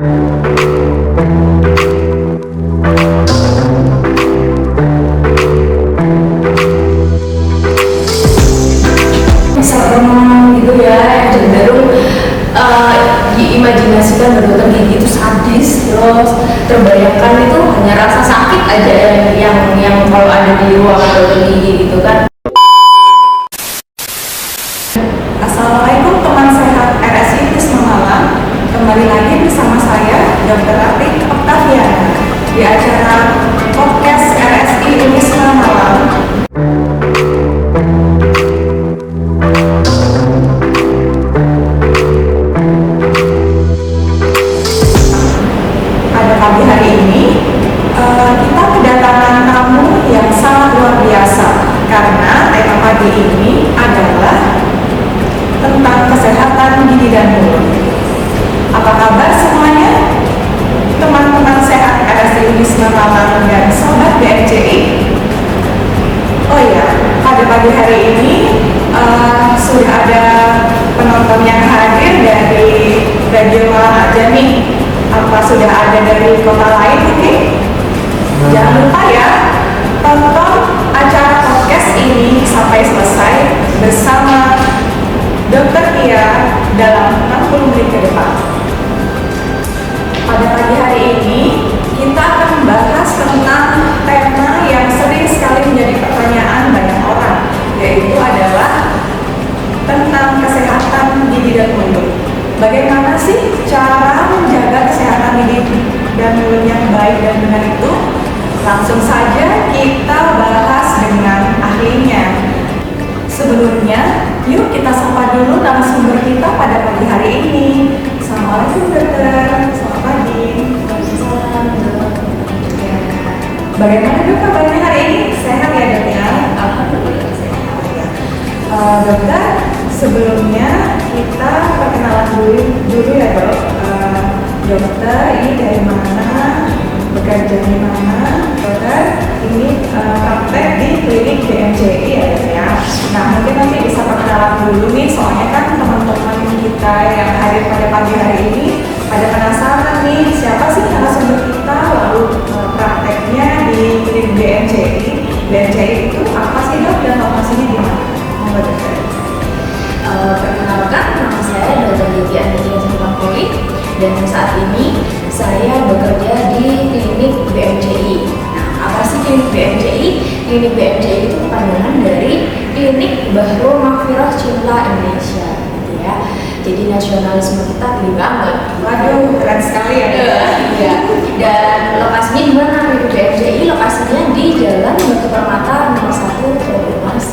Gitu ya, yang cenderung diimajinasikan dokter gigi itu sadis, terus terbayangkan itu hanya rasa sakit aja yang kalau ada di ruang dokter gigi gitu kan. Assalamualaikum teman sehat RSI Wisma Malang. Kembali lagi bersama saya Dr. Atik Octaviana di acara podcast RSI Wisma Malang. Pada pagi hari ini kita kedatangan tamu yang sangat luar biasa karena tema pagi ini adalah tentang kesehatan gigi dan mulut. Apa kabar semuanya? Teman-teman sehat RSI Wisma Malang dan sobat BMJI. Oh ya, pada pagi hari ini sudah ada penonton yang hadir dari Radio Malang aja nih. Apa sudah ada dari kota lain mungkin? Jangan lupa ya, tonton acara podcast ini sampai selesai bersama Dr. Tia dalam 60 menit ke depan. Pada pagi hari ini, kita akan membahas tentang tema yang sering sekali menjadi pertanyaan banyak orang, yaitu adalah tentang kesehatan gigi dan mulut. Bagaimana sih cara menjaga kesehatan gigi dan mulut yang baik dan benar itu? Langsung saja kita bahas dengan ahlinya. Sebelumnya, yuk kita sapa dulu narasumber kita pada pagi hari ini. Assalamualaikum dokter, selamat pagi. Waalaikumsalam. Ya. Bagaimana dok kabarnya hari ini? Sehat ya dok ya? Alhamdulillah sehat. Dokter, sebelumnya kita perkenalan dulu ya dok. Dokter ini dari mana? Bekerja di mana? Dokter ini praktek di klinik BMJI ya dok ya. Nah mungkin nanti bisa perkenalan dulu nih, soalnya kan teman-teman kita yang hadir pada pagi hari ini pada penasaran nih siapa sih narasumber kita, lalu prakteknya di klinik BMJI. BMJI itu apa sih dok dan lokasinya di mana? Monggo dokter. Perkenalkan, nama saya Dr. Gigi Andrea Sempangkoli dan saat ini saya bekerja di klinik BMJI. Nah, apa sih klinik BMJI? Klinik BMJI itu kepanjangan dari Klinik Bahrul Maghfirah Cinta Indonesia, gitu ya. Jadi nasionalisme kita tinggi banget. Waduh, keren sekali ya. Iya. Dan lokasinya di mana? Klinik BMJI lokasinya di Jalan Batu Permata nomor 1 Banyumas.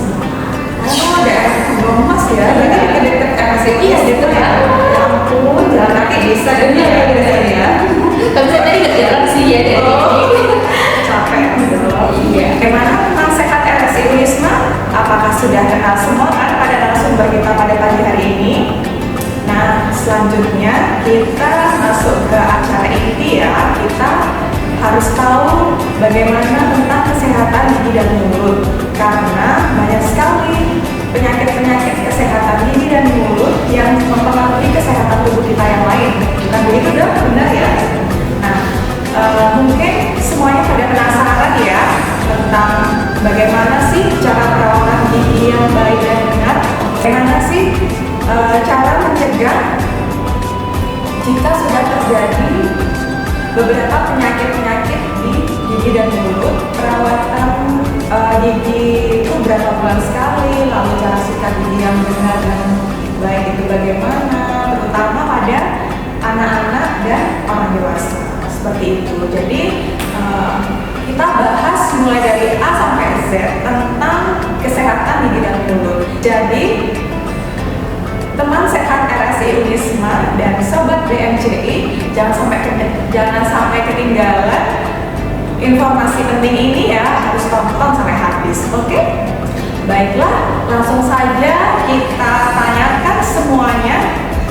Oh, daerah Banyumas ya. Berarti dekat RSI. Iya, dekat ya. Ya ampun, jalan kaki bisa dan ya. Tapi saya tadi nggak jalan sih ya dari ini. Capek. Iya. Bagaimana tentang sehat RSI Wisma? Apakah sudah kenal semua kan pada narasumber kita pada pagi hari ini? Nah, selanjutnya kita masuk ke acara inti ya. Kita harus tahu bagaimana tentang kesehatan gigi dan mulut, karena banyak sekali penyakit-penyakit kesehatan gigi dan mulut yang mempengaruhi kesehatan tubuh kita yang lain. Bukan begitu dok? Benar ya? Nah, mungkin semuanya pada penasaran ya tentang bagaimana sih cara perawatan gigi yang baik dan benar. Bagaimana sih cara mencegah jika sudah terjadi beberapa penyakit-penyakit di gigi dan mulut. Perawatan gigi itu berapa bulan sekali, lalu cara sikat gigi yang benar dan baik itu bagaimana, terutama pada anak-anak dan orang dewasa, seperti itu. Jadi kita bahas mulai dari A sampai Z tentang kesehatan gigi dan mulut. Jadi teman sehat RSI Unisma dan sobat BMJI jangan sampai ketinggalan informasi penting ini ya, harus tonton sampai habis. Oke? Baiklah, langsung saja kita tanyakan semuanya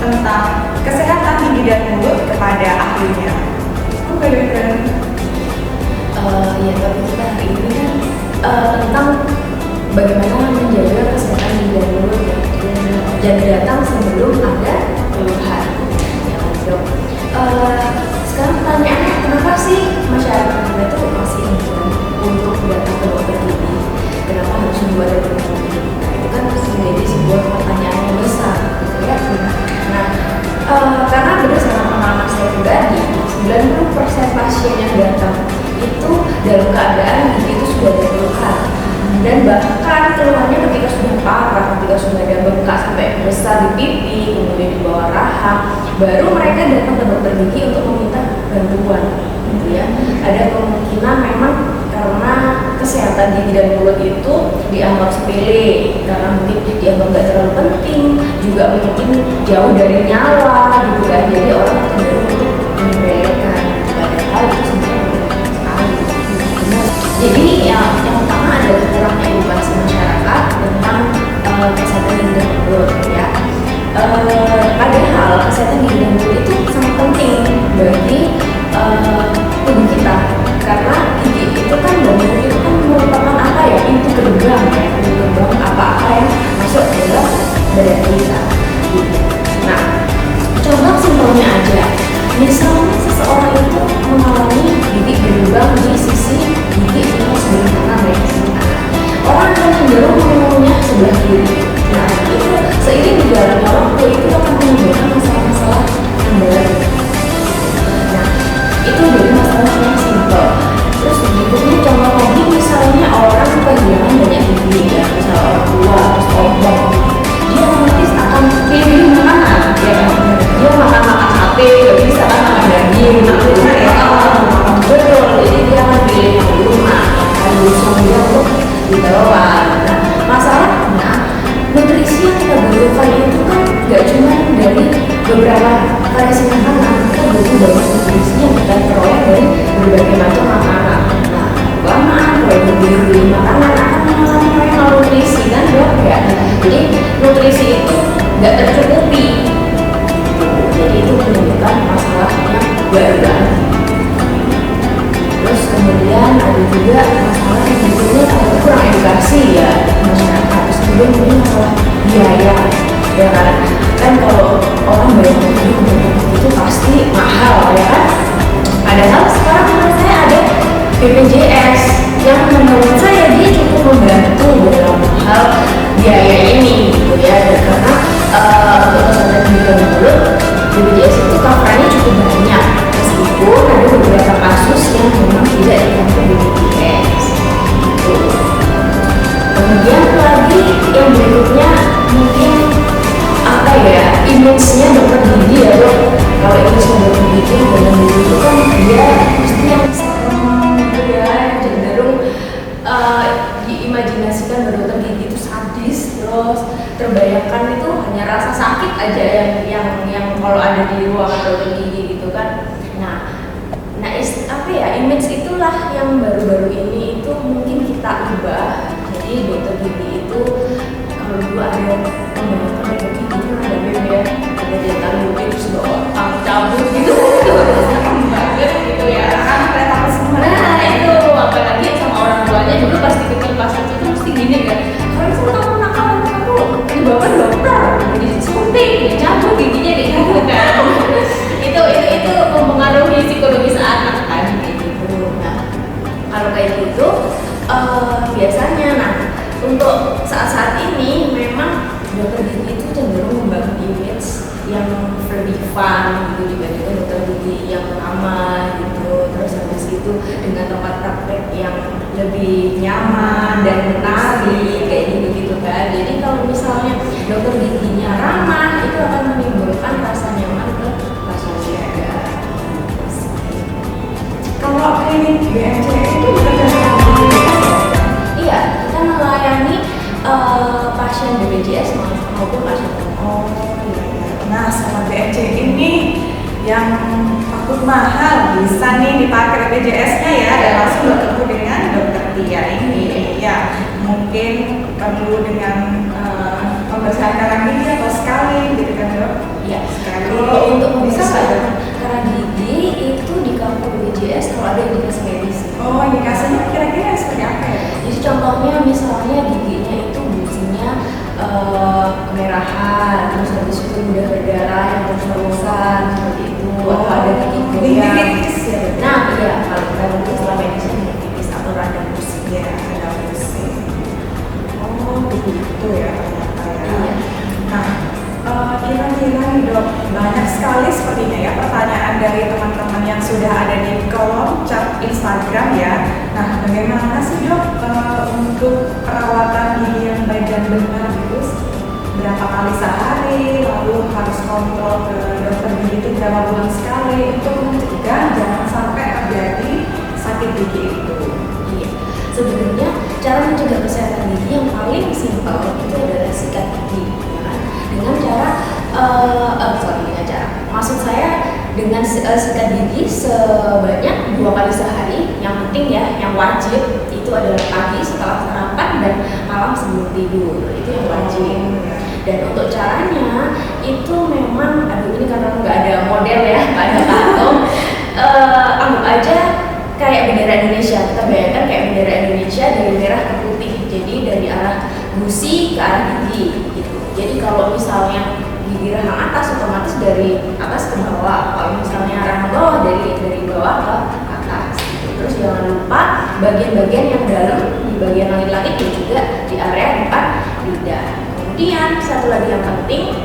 tentang kesehatan gigi dan mulut kepada ahlinya. Oke, dokter. Ya, tapi kita hari ini kan tentang bagaimana menjaga kesehatan gigi dan mulut ya, dan datang sebelum ada keluhan. Ya, dok. sekarang pertanyaannya, kenapa sih masyarakat kita itu masih enggan untuk datang ke dokter gigi? Kenapa harus membuat dokter gigi? Nah, itu kan menjadi sebuah pertanyaan yang besar, gitu ya. Nah, karena berdasarkan pengalaman saya pribadi, 90% pasien yang datang itu dalam keadaan gigi itu sudah ada keluhan, dan bahkan keluhannya ketika sudah parah, ketika sudah ada bekas sampai besar di pipi, kemudian di bawah rahang, baru mereka datang ke dokter gigi untuk meminta bantuan, gitu ya. Ada kemungkinan memang karena kesehatan gigi dan mulut itu dianggap sepele, karena mungkin dianggap nggak terlalu penting, juga mungkin jauh dari nyawa, gitu kan. Jadi orang cenderung untuk menyepelekan, padahal itu sebenarnya sekali. Jadi yang pertama adalah kurangnya edukasi masyarakat tentang kesehatan gigi dan mulut, ya. Padahal kesehatan gigi dan mulut itu sangat penting bagi tubuh kita, karena gigi itu kan merupakan apa ya, pintu gerbang ya, pintu gerbang apa-apa yang masuk ke dalam badan kita. Nah, coba simpelnya aja, misalnya seseorang itu mengalami gigi berlubang di sisi gigi yang sebelah kanan ya, orang akan cenderung mengeluhnya sebelah kiri. Nah, itu seiring berjalannya waktu itu akan menimbulkan masalah-masalah kendala. Nah, itu jadi masalah yang simpel. Terus berikutnya contoh lagi, misalnya orang kehilangan banyak gigi ya, misalnya orang tua terus ombong, dia otomatis akan pilih makanan ya kan, dia makan sate, gak bisa kan makan daging, betul, jadi dia akan pilih yang di rumah, harus dia untuk ditelan. Nah, masalahnya nutrisi yang kita butuhkan itu kan gak cuma dari beberapa variasi makanan, kita butuh banyak nutrisi yang kita peroleh dari berbagai macam makanan. Nah, kelamaan kalau beli makanan akan mengalami malnutrisi kan, dok ya. Jadi nutrisi itu gak tercukupi, jadi itu menimbulkan masalah yang baru. Terus kemudian ada juga masalah yang berikutnya karena kurang edukasi ya masyarakat. Terus kemudian mungkin masalah biaya, ya kan kalau orang bayar itu pasti mahal ya kan. Padahal sekarang menurut saya ada BPJS yang menurut saya dia cukup membantu dalam hal biaya ini, gitu ya. Dan karena untuk kesehatan gigi dan mulut, BPJS itu coverannya cukup banyak, meskipun ada beberapa kasus yang memang tidak dibantu BPJS. Gitu. Kemudian lagi yang berikutnya mungkin apa ya, image-nya dokter gigi ya dok. Kalau image-nya dokter gigi dalam gigi itu kan dia pasti yang serem gitu ya, yang cenderung diimajinasikan bahwa dokter gigi itu sadis, terus terbayangkan itu hanya rasa sakit aja yang kalau ada di ruangan dokter gigi gitu kan. Nah apa ya, image itulah yang baru-baru ini itu mungkin kita ubah. Jadi dokter gigi itu kalau dulu ada pembayaran dokter gigi itu ada beda, ada jatah lebih terus bawa cabut gitu, banget gitu ya. Kan semua. Nah itu apalagi sama orang tuanya juga pasti kecil pas itu mesti gini kan. Kalau itu kamu nakal, kamu dibawa dokter, disuntik, dicabut giginya kayak gitu kan. itu mempengaruhi psikologis anak kan kayak gitu. Nah kalau kayak gitu biasanya, nah untuk saat-saat ini memang dokter gigi itu cenderung membangun image yang lebih fun gitu dibandingkan dokter gigi yang lama gitu. Terus habis itu dengan tempat praktek yang lebih nyaman dan menarik kayak gitu kan. Jadi kalau misalnya dokter giginya ramah, itu akan menimbulkan rasa nyaman ke pasiennya. Kalau klinik BMJS itu bekerja iya, kita melayani pasien BPJS maupun pasien. Oh iya. Nah, sama BMJ ini yang takut mahal bisa nih dipakai BPJS-nya ya, dan langsung bertemu dengan dokter Tia ini. Ya, mungkin perlu dengan pembersihan karang gigi atau sekali gitu kan dok? Iya, sekali. Kalau untuk bisa pemeriksaan karang gigi itu di cover BPJS kalau ada indikasi medis. Oh, indikasinya kira-kira seperti apa ya? Jadi contohnya misalnya giginya itu businya kemerahan, terus habis itu mudah berdarah yang terus-terusan seperti itu, atau ada gigi Gigi sudah ada di kolom chat Instagram ya. Nah, bagaimana sih dok untuk perawatan gigi yang baik dan benar gitu? Berapa kali sehari, lalu harus kontrol ke dokter gigi itu berapa bulan sekali untuk mencegah jangan sampai terjadi sakit gigi itu. Iya, sebenarnya cara mencegah kesehatan gigi yang paling simpel itu adalah sikat gigi, ya kan? Dengan cara, maksud saya dengan sikat gigi sebanyak 2 kali sehari. Yang penting ya, yang wajib itu adalah pagi setelah sarapan dan malam sebelum tidur, itu yang wajib. Dan untuk caranya itu memang, ini karena nggak ada model ya, nggak ada patung, anggap aja kayak bendera Indonesia. Kita bayangkan kayak bendera Indonesia dari merah ke putih, jadi dari arah gusi ke arah gigi gitu. Jadi kalau misalnya gigi rahang atas otomatis dari atas ke bawah, kalau misalnya rahang bawah dari bawah ke atas gitu. Terus jangan lupa bagian-bagian yang dalam di bagian langit-langit dan juga di area depan lidah. Kemudian satu lagi yang penting,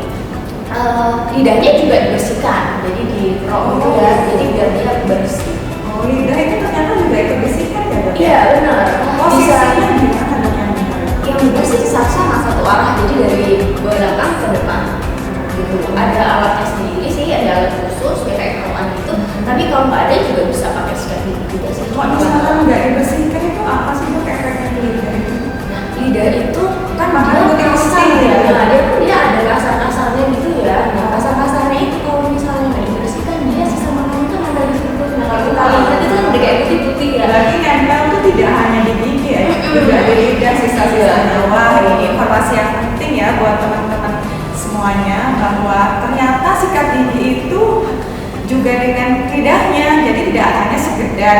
lidahnya juga dibersihkan, jadi di rock gitu ya, jadi biar dia bersih. Oh, lidah itu ternyata juga dibersihkan ya dok? Iya benar. Posisinya gimana dok yang bersih sama satu arah, jadi dari belakang ke depan. Gitu. Ada alatnya sendiri sih, ada alat khusus kayak kerokan gitu. Tapi kalau nggak ada juga bisa pakai sikat gigi juga sih. Kalau misalkan nggak dibersihkan itu apa sih dok efeknya di lidah itu? Nah, lidah itu kan makanya dia kasar putih ya. ya. Nah, dia ada kasar-kasarnya gitu ya. Nah, kasar-kasarnya itu kalau misalnya nggak dibersihkan dia sisa makanan itu ada di situ. Nah, kalau kita lihat itu kan udah kayak putih-putih ya. Berarti nempel tuh tidak hanya di gigi ya, juga di lidah sisa-sisanya. Wah, ini informasi yang penting ya buat teman-teman semuanya, bahwa ternyata sikat gigi itu juga dengan lidahnya, jadi tidak hanya sekedar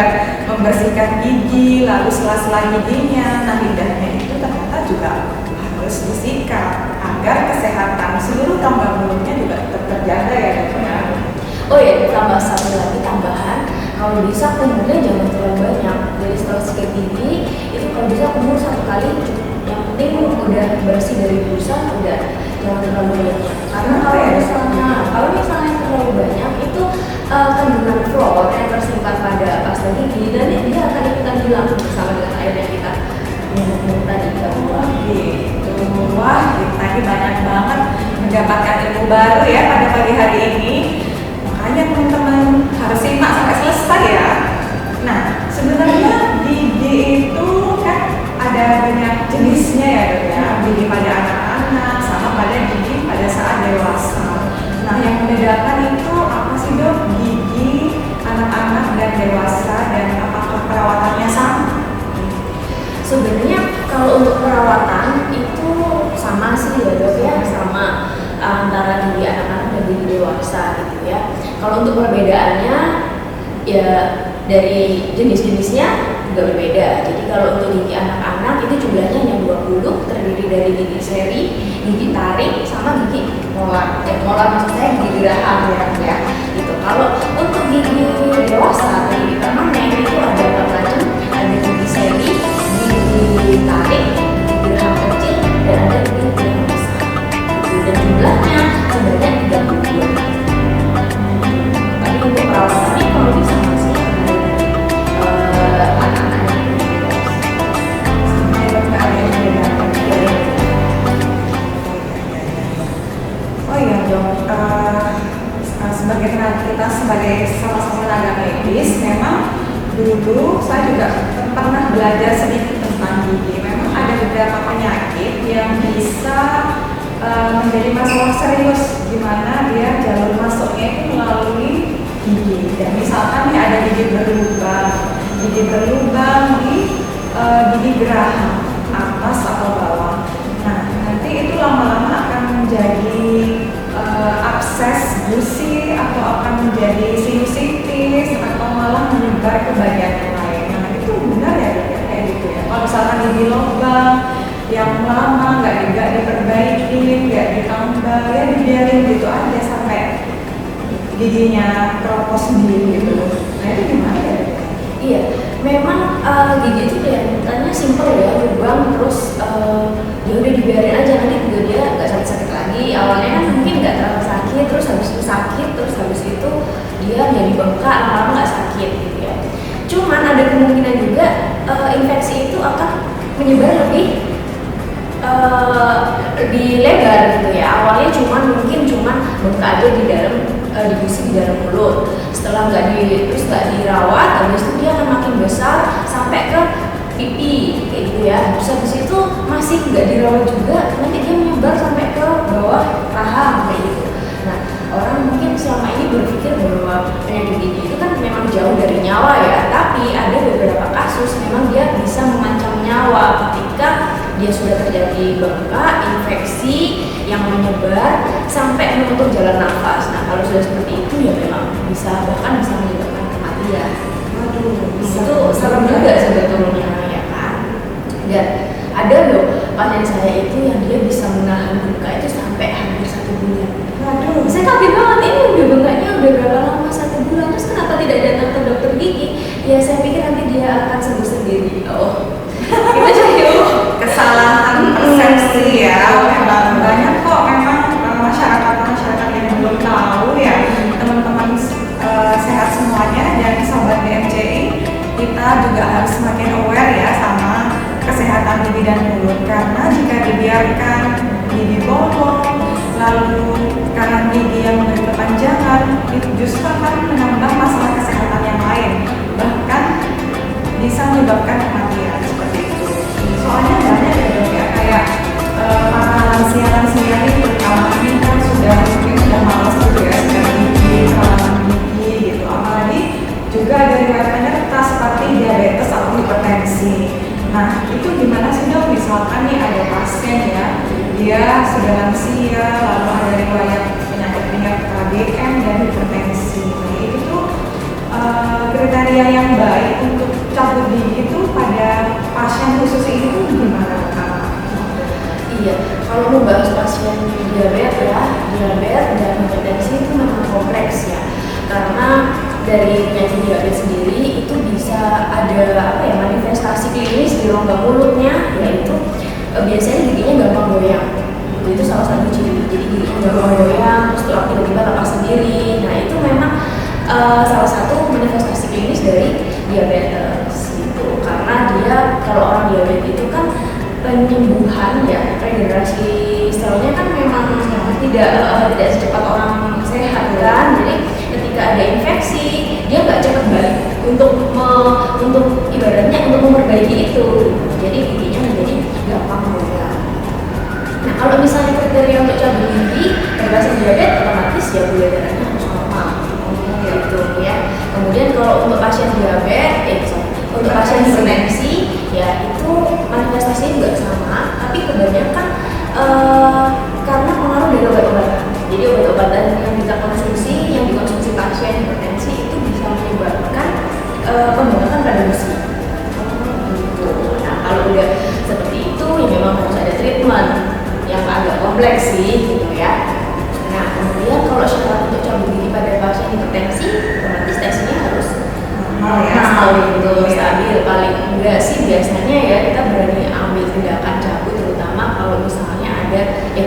membersihkan gigi lalu sela-sela giginya. Nah, lidahnya itu ternyata juga harus disikat agar kesehatan seluruh tonggang mulutnya juga tetap terjaga ya dok ya. Oh ya, tambah satu lagi tambahan, kalau bisa kumurnya jangan terlalu banyak. Jadi setelah sikat gigi itu kalau bisa kumur 1 kali cukup. Yang penting udah bersih dari busa, udah jangan terlalu banyak. Karena kalau misalnya terlalu banyak itu kandungan fluor yang tersimpan pada pasta gigi dan dia akan ikutan hilang bersama dengan air yang kita minum tadi kita buang. Gitu. Wah, kita ini banyak banget mendapatkan ilmu baru ya pada pagi hari ini. Makanya teman-teman harus simak sampai selesai ya. Nah, sebenarnya gigi itu kan ada banyak jenisnya ya dok ya. Gigi pada anak-anak sama pada gigi pada saat dewasa. Nah, yang membedakan itu apa sih dok? Gigi anak-anak dan dewasa, dan apakah perawatannya sama? Sebenarnya kalau untuk perawatan itu sama sih ya dok ya, sama antara gigi anak-anak dan gigi dewasa gitu ya. Kalau untuk perbedaannya ya dari jenis-jenisnya juga berbeda. Jadi kalau untuk gigi anak-anak itu jumlahnya hanya 20, terdiri dari gigi seri, gigi taring, sama gigi molar. Molar maksud saya gigi geraham ya. Gitu. Kalau untuk gigi dewasa, gigi permanen itu ada 4 macam, ada gigi seri, gigi taring, gigi geraham kecil, dan ada gigi geraham besar. Gitu. Dan jumlahnya sebanyak 32. Tapi untuk perawatannya kalau bisa masih Oh iya dok, sebagai kita sebagai sama-sama tenaga medis, memang dulu saya juga pernah belajar sedikit tentang gigi. Memang ada beberapa penyakit yang bisa menjadi masalah serius, di mana dia jalur masuknya itu melalui gigi. Dan misalkan ada gigi berlubang di gigi geraham atas atau bawah. Nah, nanti itu lama-lama akan menjadi abses gusi, atau akan menjadi sinusitis, atau malah menyebar ke bagian yang lain. Nah, itu benar ya kayak gitu ya. Kalau misalkan gigi lubang yang lama nggak diperbaiki, nggak ditambal, ya dibiarin gitu aja sampai giginya keropos sendiri gitu. Nah, itu gimana ya? Iya, memang gigi itu kelihatannya simpel ya, lubang terus ya udah dibiarin aja, nanti juga dia nggak sakit-sakit lagi. Awalnya kan mungkin nggak terlalu sakit, terus habis itu sakit, terus habis itu dia jadi bengkak, lama-lama nggak sakit gitu ya. Cuman ada kemungkinan juga infeksi itu akan menyebar lebih lebar gitu ya. Awalnya mungkin cuman bengkak aja di dalam di gusi di dalam mulut. Setelah terus nggak dirawat, habis itu dia akan makin besar sampai ke pipi kayak gitu ya. Terus habis itu masih nggak dirawat juga, nanti dia menyebar sampai ke bawah rahang kayak gitu. Nah, orang mungkin selama ini berpikir bahwa penyakit gigi itu kan memang jauh dari nyawa ya, tapi ada beberapa kasus memang dia bisa mengancam nyawa ketika dia sudah terjadi bengkak, infeksi yang menyebar sampai menutup jalan nafas. Nah, kalau sudah seperti itu ya memang bahkan bisa menyebabkan kematian. Waduh, Itu serem juga sebetulnya ya kan. Dan ada loh pasien saya itu yang dia bisa menahan bengkak itu sampai hampir 1 bulan. Waduh, Saya kaget banget, ini udah bengkaknya udah berapa lama, 1 bulan, terus kenapa tidak datang ke dokter gigi? Ya saya pikir nanti dia akan sembuh sendiri. Oh, itu jadi kesalahan persepsi ya. Memang banyak kok memang masyarakat yang belum tahu ya, teman-teman sehat semuanya dan sahabat BMJI, kita juga harus semakin aware ya sama kesehatan gigi dan mulut, karena jika dibiarkan gigi bolong lalu karena gigi yang berkepanjangan itu justru akan menambah masalah kesehatan yang lain, bahkan bisa menyebabkan kematian seperti itu. Soalnya banyak ya dok ya, kayak para lansia-lansia ini terutama ini kan mungkin sudah malas gitu ya, sudah gigi, perawatan gigi gitu. Apalagi juga ada riwayat penyerta seperti diabetes atau hipertensi. Nah, itu gimana sih dok? Misalkan nih ada pasien ya, dia sudah lansia, lalu ada riwayat penyakit BM dan hipertensi. Nah, itu tuh kriteria yang baik untuk cabut gigi itu pada pasien khusus ini tuh gimana kak? iya, kalau membahas pasien diabetes dan hipertensi itu memang kompleks ya, karena dari penyakit diabetes sendiri itu bisa ada manifestasi klinis di rongga mulutnya, yaitu biasanya giginya gampang goyang. Itu salah satu ciri, jadi giginya gampang goyang, terus tiba-tiba lepas sendiri. Nah, itu memang salah satu manifestasi klinis dari diabetes gitu. Karena dia, kalau orang diabetes itu kan penyembuhan ya, regenerasi selnya kan memang tidak secepat orang sehat kan. Jadi ketika ada infeksi, dia nggak cepat balik untuk ibaratnya untuk memperbaiki itu. Jadi giginya menjadi gampang goyang. Nah, kalau misalnya kriteria untuk cabut gigi pasien diabetes, otomatis ya gula darahnya harus normal gitu ya. Kemudian kalau untuk pasien diabetes, untuk pasien hipertensi ya itu manifestasinya juga sama, tapi kebanyakan karena pengaruh dari obat-obatan. Jadi obat-obatan yang dikonsumsi pasien hipertensi itu bisa menyebabkan pembengkakan pada gusi. Gitu. Nah, kalau udah seperti itu ya memang harus ada treatment yang agak kompleks sih gitu ya. Nah, kemudian kalau syarat untuk cabut gigi pada pasien hipertensi, otomatis tensinya harus normal gitu, stabil. Paling enggak sih biasanya ya kita berani ambil tindakan cabut, terutama kalau misalnya ada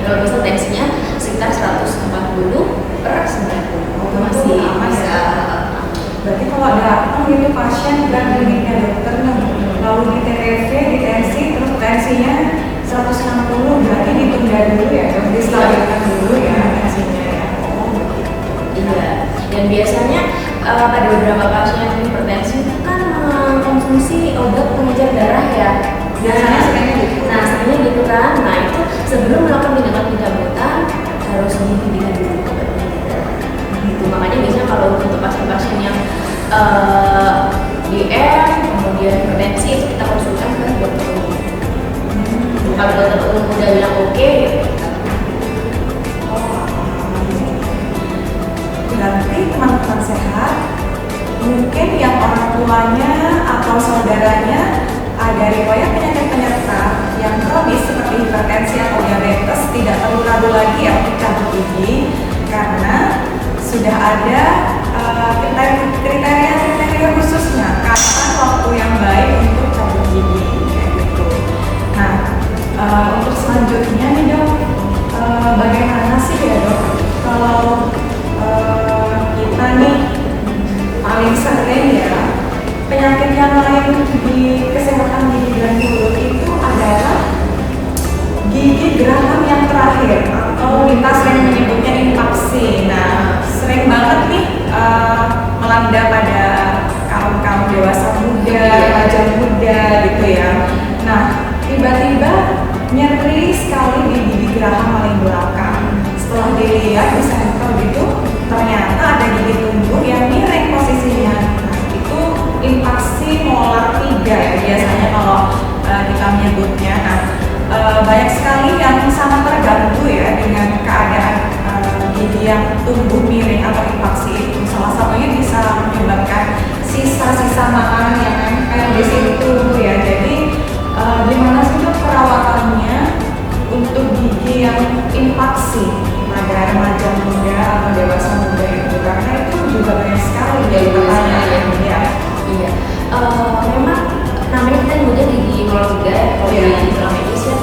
kalau misal tensinya sekitar 140/90 itu masih bisa. Berarti kalau datang gitu pasien dan kliniknya dokter lalu di TTV, di tensi, terus tensinya 160, berarti ditunda dulu ya, distabilkan dulu ya tensinya ya. Iya, dan biasanya pada beberapa pasien hipertensi itu kan mengkonsumsi obat pengejar darah ya. Biasanya sebenarnya gitu. Nah, sebenarnya gitu kan. Nah, itu sebelum melakukan tindakan pencabutan harus dihentikan dulu obat pengejar darah. Gitu. Makanya biasanya kalau untuk pasien-pasien yang DM kemudian hipertensi itu kita konsultasi ke dokter umum. Kalau dokter umum udah bilang oke, berarti teman-teman sehat mungkin yang orang tuanya atau saudaranya ada riwayat penyakit penyerta yang kronis seperti hipertensi atau diabetes tidak perlu ragu lagi ya untuk cabut gigi, karena sudah ada kriteria khususnya kapan waktu yang baik untuk cabut gigi kayak gitu. Nah, untuk selanjutnya nih dok, bagaimana sih ya dok kalau kita nih paling sering ya, penyakit yang lain di kesehatan gigi dan mulut itu adalah gigi geraham yang terakhir atau kita sering menyebutnya impaksi. Nah, sering banget nih melanda pada kaum dewasa muda, remaja muda gitu ya. Nah, tiba-tiba nyeri sekali di gigi geraham paling belakang. Setelah dilihat di sampel gitu, ternyata ada gigi tumbuh yang miring posisinya. Nah, itu impaksi molar 3 ya biasanya kalau kita menyebutnya. Nah, banyak sekali yang sangat terganggu ya dengan keadaan gigi yang tumbuh miring atau impaksi itu. Salah satunya bisa menyebabkan sisa-sisa makanan yang nempel di situ ya. Jadi gimana sih Dok perawatannya untuk gigi yang impaksi pada remaja muda atau dewasa muda itu? Karena itu juga banyak sekali jadi pertanyaan ya. Iya, memang namanya kita nyebutnya gigi molar 3 ya, kalau di dalam medis ya,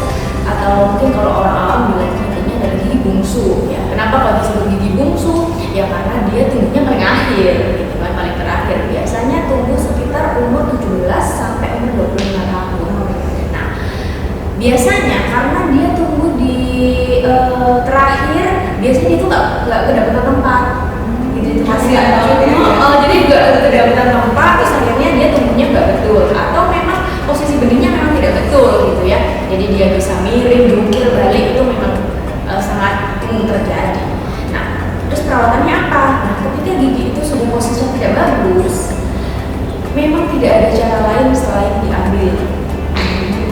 atau mungkin kalau orang awam bilang giginya adalah gigi bungsu ya. Kenapa kalau disebut gigi bungsu? Ya karena dia tumbuhnya paling akhir, gitu kan, paling terakhir. Biasanya tumbuh sekitar umur 17 sampai umur 25 tahun. Nah, biasanya karena dia tumbuh di terakhir, biasanya dia tuh nggak kedapatan tempat. Gitu, Masih ada jadi nggak kedapatan tempat, terus akhirnya dia tumbuhnya nggak betul, atau memang posisi benihnya memang tidak betul gitu ya. Jadi dia bisa miring, jungkir balik, itu memang sangat terjadi. Nah, terus perawatannya apa? Nah, ketika gigi itu sudah posisinya tidak bagus, memang tidak ada cara lain selain diambil.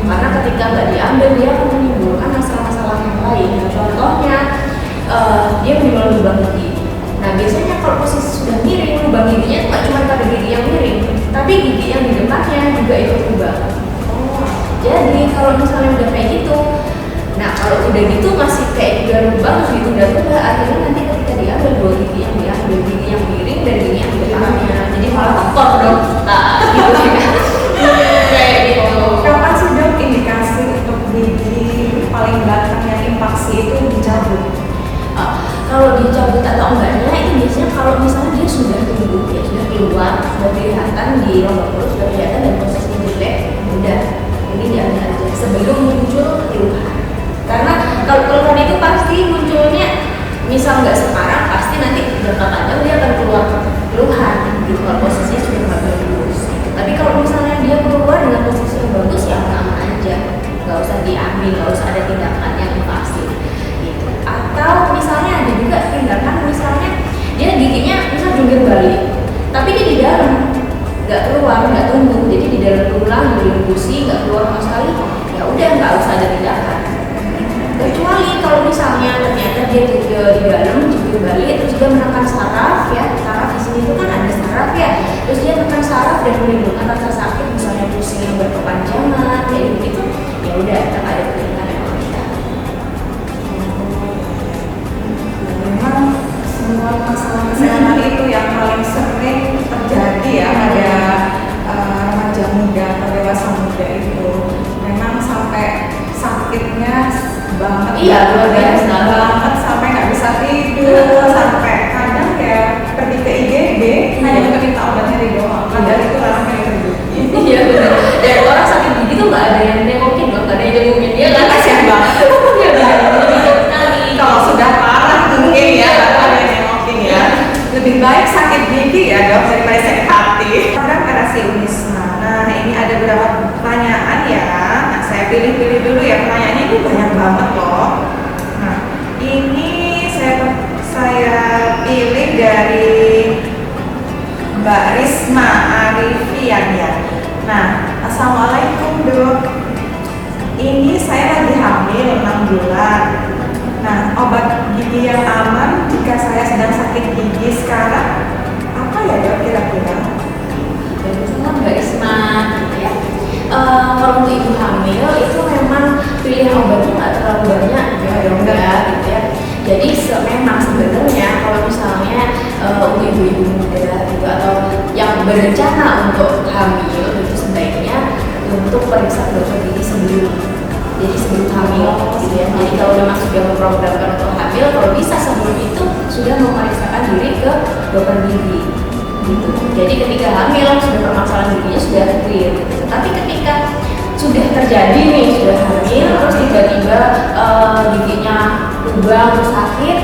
Karena ketika nggak diambil, dia akan menimbulkan masalah-masalah yang lain. Contohnya, dia menimbulkan lubang gigi. Nah, biasanya kalau posisi sudah miring, lubang giginya itu nggak cuma pada gigi yang miring, tapi gigi yang di depannya juga ikut lubang. Jadi kalau misalnya udah kayak gitu, nah kalau udah gitu masih kayak udah lubang gitu, udah akhirnya nanti ketika diambil dua gigi yang diambil, gigi yang miring dan gigi yang di depannya, jadi malah kotor dong kita gitu ya. Kayak gitu. Kapan sih Dok indikasi untuk gigi paling belakang yang impaksi itu dicabut? Kalau dicabut atau enggaknya itu biasanya kalau misalnya dia sudah tumbuh, ya sudah keluar, sudah kelihatan di rongga mulut, sudah kelihatan dan posisinya jelek, udah ini diambil aja sebelum muncul keluhan. Karena kalau keluhan itu pasti munculnya, misal nggak sekarang, pasti nanti jangka panjang dia akan keluar keluhan gitu kalau posisinya sudah nggak bagus. Tapi kalau misalnya dia keluar dengan posisi yang bagus, ya aman aja, nggak usah diambil, nggak usah ada tindakan yang invasif. Atau misalnya ada juga tindakan, misalnya dia giginya misal jungkir balik, tapi dia di dalam nggak keluar, nggak tumbuh, jadi di dalam tulang direbusi nggak keluar sama sekali, ya udah nggak usah ada tindakan. Kecuali kalau misalnya ternyata dia juga di dalam jungkir balik, terus dia menekan saraf ya, saraf di sini itu kan ada saraf ya, terus dia menekan saraf dan menimbulkan rasa sakit, misalnya pusing yang berkepanjangan, kayak gitu, ya udah kita ada tindakan yang harus kita. Memang semua masalah kesehatan itu yang paling sering terjadi ya pada remaja muda atau dewasa muda itu. Memang sampai sakitnya banget, iya, luar biasa banget, sampai nggak bisa tidur, sampai kadang ya pergi ke IGD hanya untuk minta obat nyeri doang. Padahal itu ranahnya itu. Iya benar. Dan orang sakit gigi tuh nggak ada yang nengokin, nggak ada yang jengukin dia kan, Kasian banget. Iya benar sekali. Kalau sudah parah mungkin ya baru ada yang nengokin ya. Lebih baik sakit gigi ya Dok daripada sakit hati. Program Karasi Unisma. Nah, ini ada beberapa pertanyaan ya. Nah, saya pilih-pilih dulu ya, pertanyaannya ini banyak banget loh. Nah, ini saya pilih dari Mbak Risma Arifian ya. Nah, Assalamualaikum Dok. Ini saya lagi hamil 6 bulan. Nah, obat gigi yang aman jika saya sedang sakit gigi sekarang apa ya Dok kira-kira? Bagusnya Mbak Risma gitu ya. Kalau untuk ibu hamil itu memang pilihan obatnya nggak terlalu banyak ya gitu ya. Jadi memang sebenarnya kalau misalnya untuk ibu-ibu muda gitu atau yang berencana untuk hamil itu sebaiknya untuk periksa dokter gigi sebelum, jadi sebelum hamil gitu ya. Jadi kalau memang sudah memprogramkan untuk hamil, kalau bisa sebelum itu sudah memeriksakan diri ke dokter gigi. gitu. Jadi ketika hamil sudah permasalahan giginya sudah clear. Tapi ketika sudah terjadi nih, sudah hamil terus tiba-tiba giginya lubang terus sakit,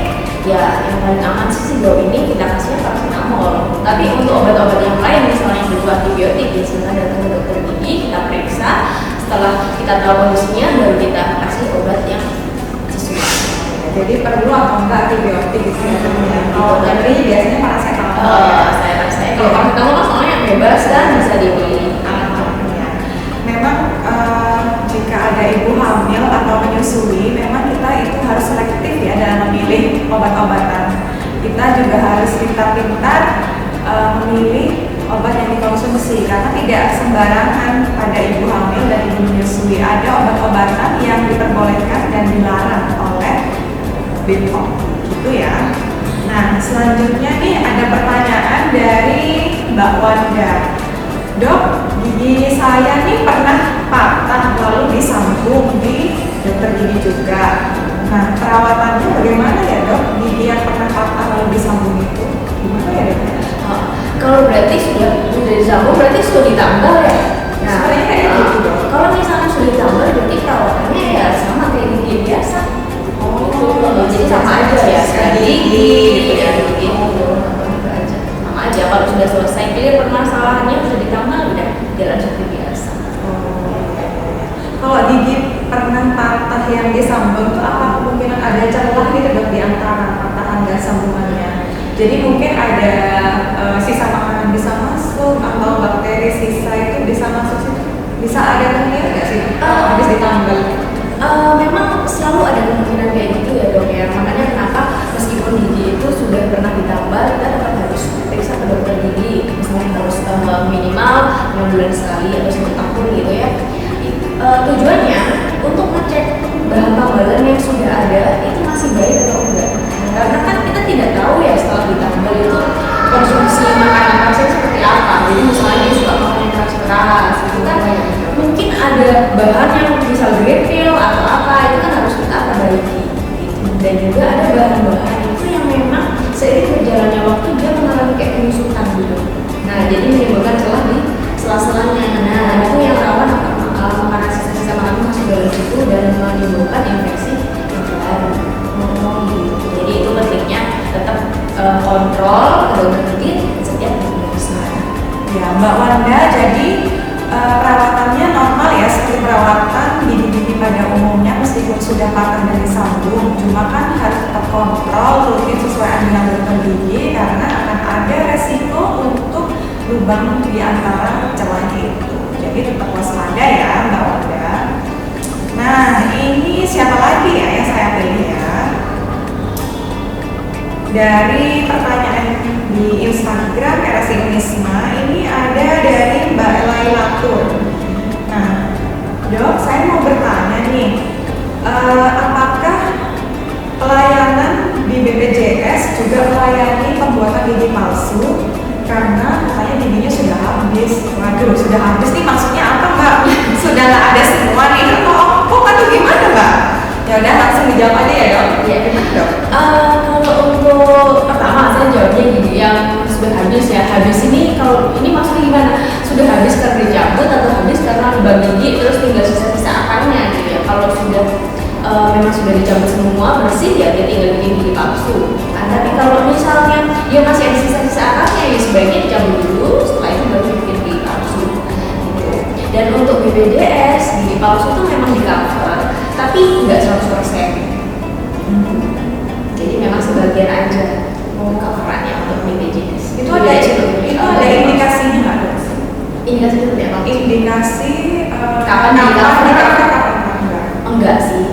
ya yang paling aman sih sejauh ini kita kasihnya paracetamol. Tapi untuk obat-obat yang lain misalnya yang butuh antibiotik, ya silakan datang ke dokter gigi, kita periksa. Setelah kita tahu kondisinya, baru kita kasih obat yang sesuai. Jadi perlu atau enggak antibiotik gitu ya? Oh, jadi biasanya paracetamol. Saya kalau paracetamol kan soalnya bebas dan bisa dibeli. Memang jika ada ibu hamil atau menyusui, memang kita itu harus selektif ya dalam memilih obat-obatan. Kita juga harus pintar-pintar memilih obat yang dikonsumsi, karena tidak sembarangan pada ibu hamil dan ibu menyusui. Ada obat-obatan yang diperbolehkan dan dilarang oleh BPOM, gitu ya. Nah, selanjutnya nih ada pertanyaan dari Mbak Wanda. Dok, gigi saya nih pernah patah lalu disambung di dokter gigi juga. Nah, perawatannya bagaimana ya dok? Gigi yang pernah patah lalu disambung itu gimana ya dok? Kalau berarti sudah disambung, berarti sudah ditambal ya? Nah, sebenarnya kayak gitu dok. Kalau misalnya sudah ditambal, berarti perawatannya ya sama kayak gigi biasa. Jadi sama aja ya, sekali gigi, ya gitu. Sama aja. Kalau sudah selesai clear permasalahannya, sudah ditambal, udah jalan seperti biasa. Kalau gigi pernah patah yang disambung itu apa kemungkinan ada celah gitu dok di antara patahan dan sambungannya? Jadi mungkin ada sisa makanan bisa masuk atau bakteri sisa itu bisa masuk situ. Bisa ada kemungkinan nggak sih habis ditambal? Memang selalu ada kemungkinan kayak gitu ya dok ya. Makanya kenapa meskipun gigi itu sudah pernah ditambal, kita tetap harus periksa ke dokter gigi. Misalnya harus minimal 6 bulan sekali atau 1 tahun gitu ya. Tujuannya untuk ngecek bahan tambalan yang sudah ada itu masih baik atau enggak. Karena kan kita tidak tahu ya setelah ditambal itu konsumsi makanan pasien seperti apa. Jadi misalnya dia suka makan yang keras itu kan mungkin ada bahan yang misal greenfield atau apa, itu kan harus kita perbaiki gitu. Dan juga ada bahan-bahan itu yang memang seiring berjalannya waktu dia mengalami kayak penyusutan gitu. Nah jadi menimbulkan celah di sela-selanya. Nah itu yang rawan makanan sisa-sisa makanan masuk dalam situ dan menimbulkan infeksi yang baru. Gitu. Jadi itu pentingnya tetap kontrol ke dokter gigi setiap pemeriksaan. Ya Mbak Wanda, jadi perawatannya normal ya seperti perawatan gigi-gigi pada umumnya meskipun sudah patah dan disambung. Cuma kan harus tetap kontrol rutin sesuai anjuran dokter gigi karena akan ada resiko untuk lubang di antara celahnya itu. Jadi tetap waspada ya Mbak Wanda. Nah ini siapa lagi ya yang saya pilih ya? Dari pertanyaan di Instagram RSI Unisma ini ada dari Mbak Lailatur. Nah, dok, saya mau bertanya nih, apakah pelayanan di BPJS juga melayani pembuatan gigi palsu? Karena katanya giginya sudah habis. Waduh, sudah habis nih maksudnya apa Mbak? Sudah nggak ada semua nih? Atau gimana Mbak? Ya udah langsung dijawab aja ya dok. Iya benar dok. Kalau untuk pertama saya jawabnya gigi yang sudah habis ya. Habis ini kalau ini maksudnya gimana? Sudah habis karena dicabut atau habis karena lubang gigi terus tinggal sisa-sisa akarnya gitu ya. Kalau sudah memang sudah dicabut semua bersih ya dia tinggal bikin gigi palsu. Nah, tapi kalau misalnya dia masih ada sisa-sisa akarnya ya sebaiknya dicabut dulu. Setelah itu baru bikin gigi palsu. Gitu. Dan untuk BPJS gigi palsu itu memang di cover, tapi nggak 100%. Jadi memang sebagian aja coverannya untuk BPJS. Itu ada indikasinya nggak dok? Indikasi seperti apa? Indikasi Kapan di cover? Enggak sih.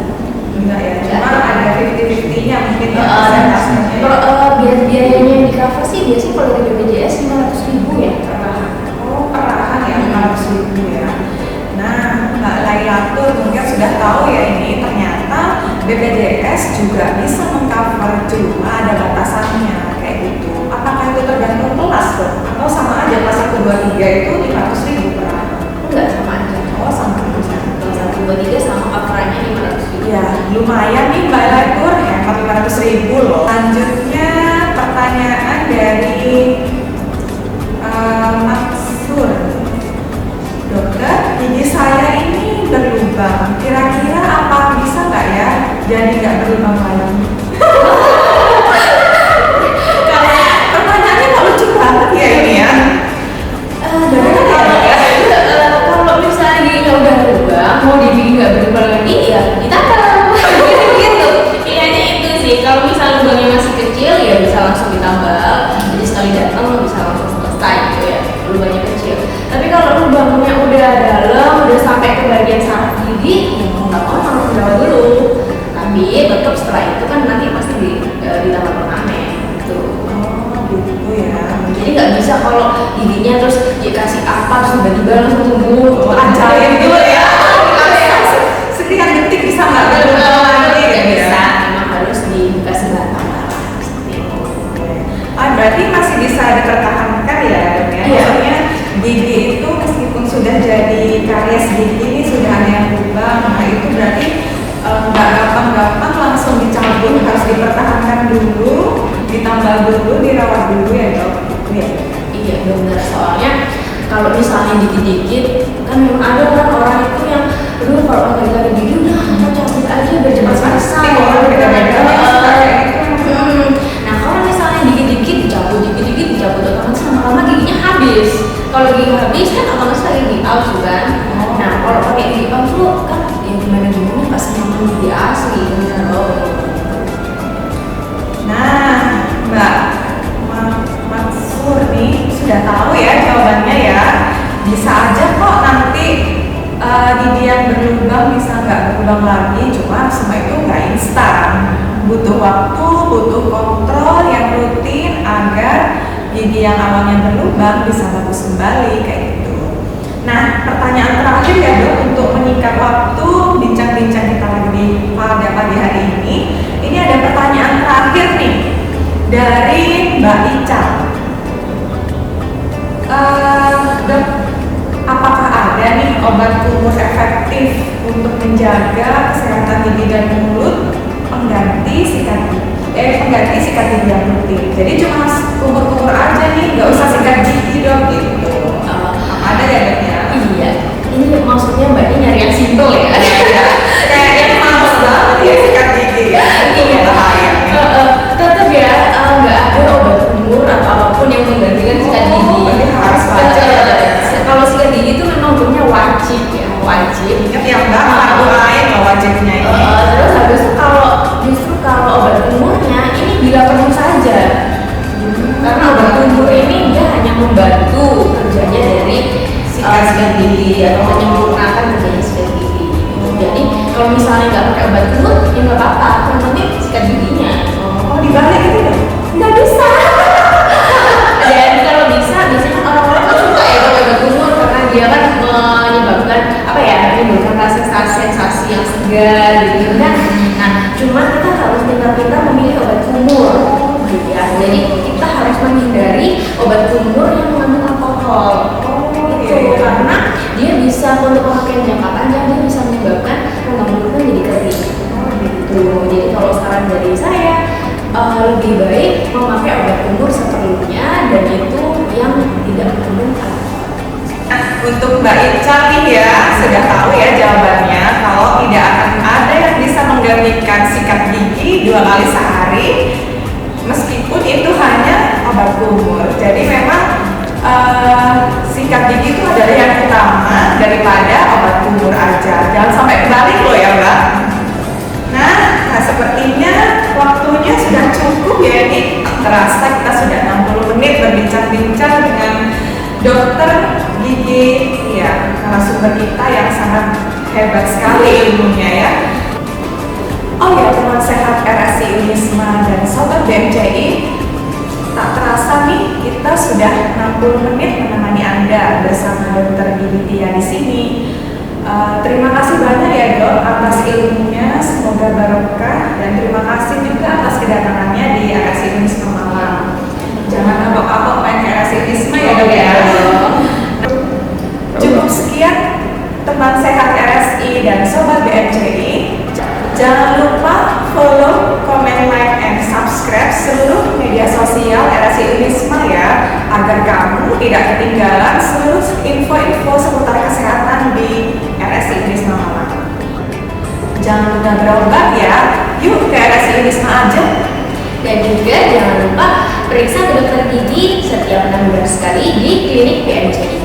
Enggak ya, cuma ada 50-50-nya mungkin ya. Biayanya yang di cover sih biasanya kalau dari BPJS 500.000 ya perahan. Oh, perahan ya 500.000 ya. Nah, Mbak Lailatur mungkin sudah tahu ya ini ternyata BPJS juga bisa mengcover, cuma ada batasannya kayak gitu. Apakah itu tergantung kelas dok? Atau sama aja kelas 1, 2, 3 itu 500.000 per anak? Enggak sama aja. Oh sama aja. Kelas 1, 2, 3 sama coverannya 500.000. Ya lumayan nih Mbak Lailatur, hemat 500.000 loh. Lanjutnya pertanyaan dari jadi nggak berlubang lagi? Kalau pertanyaannya kok lucu banget ya ini ya. Kalau misalnya giginya udah berubah, mau dibikin nggak berubah lagi, ya ditambah. Gitu. Intinya itu sih. Kalau misalnya lubangnya masih kecil, ya bisa langsung ditambal. Jadi sekali datang bisa langsung selesai gitu ya. Lubangnya kecil. Tapi kalau lubangnya udah dalam, udah sampai ke bagian saraf gigi, ya mau nggak mau harus dirawat dulu. Tapi tetap setelah itu kan nanti pasti ditambah ornamen gitu. Oh gitu ya. Jadi nggak bisa kalau giginya terus dikasih apa terus tiba-tiba langsung tumbuh Ajaib gitu ya. Sekian detik bisa nggak berubah lagi nggak ya? bisa, memang harus dikasih bahan tambahan seperti itu. Berarti masih bisa dipertahankan ya dok ya? Iya. Maksudnya gigi itu meskipun sudah jadi karies gigi ini sudah ada yang berubah, nah itu berarti nggak gampang-gampang langsung dicabut, harus dipertahankan dulu, ditambal dulu, dirawat dulu ya dok? Iya. Iya benar, soalnya kalau misalnya dikit-dikit kan memang ada orang itu yang dulu kalau pakai gigi udah mau cabut aja biar cepat selesai. Orang beda-beda. Nah kalau misalnya dikit-dikit dicabut otomatis lama-lama giginya habis. Kalau gigi habis kan otomatis pakai gigi palsu kan. Nah kalau pakai gigi palsu kan ya gimana pas sama gigi asli kan loh. Nah, Mbak Mansur nih sudah tahu ya jawabannya ya. Bisa aja kok nanti gigi yang berlubang bisa nggak berlubang lagi, cuma semua itu nggak instan. Butuh waktu, butuh kontrol yang rutin agar gigi yang awalnya berlubang bisa bagus kembali kayak gitu. Nah, pertanyaan terakhir ya dok untuk menyingkat waktu bincang-bincang kita lagi pada pagi hari ini. Ini ada pertanyaan terakhir nih dari Mbak Ica. Dok, apakah ada nih obat kumur efektif untuk menjaga kesehatan gigi dan mulut pengganti sikat gigi yang rutin? Jadi cuma kumur-kumur aja nih, nggak usah sikat gigi dok gitu. Ada ya dok ya? Iya, ini maksudnya mbak ini nyari yang simpel ya. Kayak yang males banget ya sikat gigi ya. Iya. Bahaya. Tetap ya nggak ada obat kumur atau apapun yang menggantikan sikat gigi. Berarti harus wajib. Kalau sikat gigi itu memang hukumnya wajib ya, wajib. Ingat ya mbak, fardu ain loh wajibnya ini. Terus habis itu justru kalau obat kumurnya ini bila perlu saja. Karena obat kumur ini dia hanya membantu kerjanya dari sikat gigi atau menyempurnakan kerjanya sikat gigi. Jadi kalau misalnya nggak pakai obat kumur ya nggak apa-apa, yang penting sikat giginya. Oh dibalik gitu dong? Nggak bisa. Dan kalau bisa biasanya orang-orang kan suka ya pakai obat kumur karena dia kan menyebabkan apa ya, menimbulkan sensasi yang segar gitu kan. Nah cuman kita harus pintar-pintar memilih obat kumur gitu ya. Jadi kita harus menghindari obat kumur yang mengandung alkohol. Itu karena dia bisa untuk pemakaian jangka panjang dia bisa menyebabkan rongga mulutnya jadi kering. Gitu. Jadi kalau saran dari saya lebih baik memakai obat kumur seperlunya dan itu yang tidak mengandung alkohol. Nah, untuk Mbak Ica nih ya, sudah tahu ya jawabannya kalau tidak akan ada yang bisa menggantikan sikat gigi 2 kali sehari meskipun itu hanya obat kumur. Jadi memang sikat gigi itu adalah yang utama daripada obat kumur aja. Jangan sampai kebalik loh ya Mbak. Nah sepertinya waktunya sudah cukup ya ini. Terasa kita sudah 60 menit berbincang-bincang dengan dokter gigi ya, narasumber kita yang sangat hebat sekali ilmunya ya. Oh ya teman sehat RSI Unisma dan sobat BMCI, tak terasa nih kita sudah 60 menit menemani Anda bersama dokter gigi Tia di sini. Terima kasih banyak ya dok atas ilmunya, semoga barokah, dan terima kasih juga atas kedatangannya di RSI Unisma Malang. Jangan kapok-kapok main ke RSI Unisma ya dok ya. Cukup sekian teman sehat RSI dan sobat BMCI. Jangan lupa follow, comment, like, and subscribe seluruh media sosial RSI Unisma ya, agar kamu tidak ketinggalan seluruh info-info seputar kesehatan di RSI Unisma Malang. Jangan lupa berobat ya. periksa ke dokter gigi setiap 6 bulan sekali di klinik BMJI.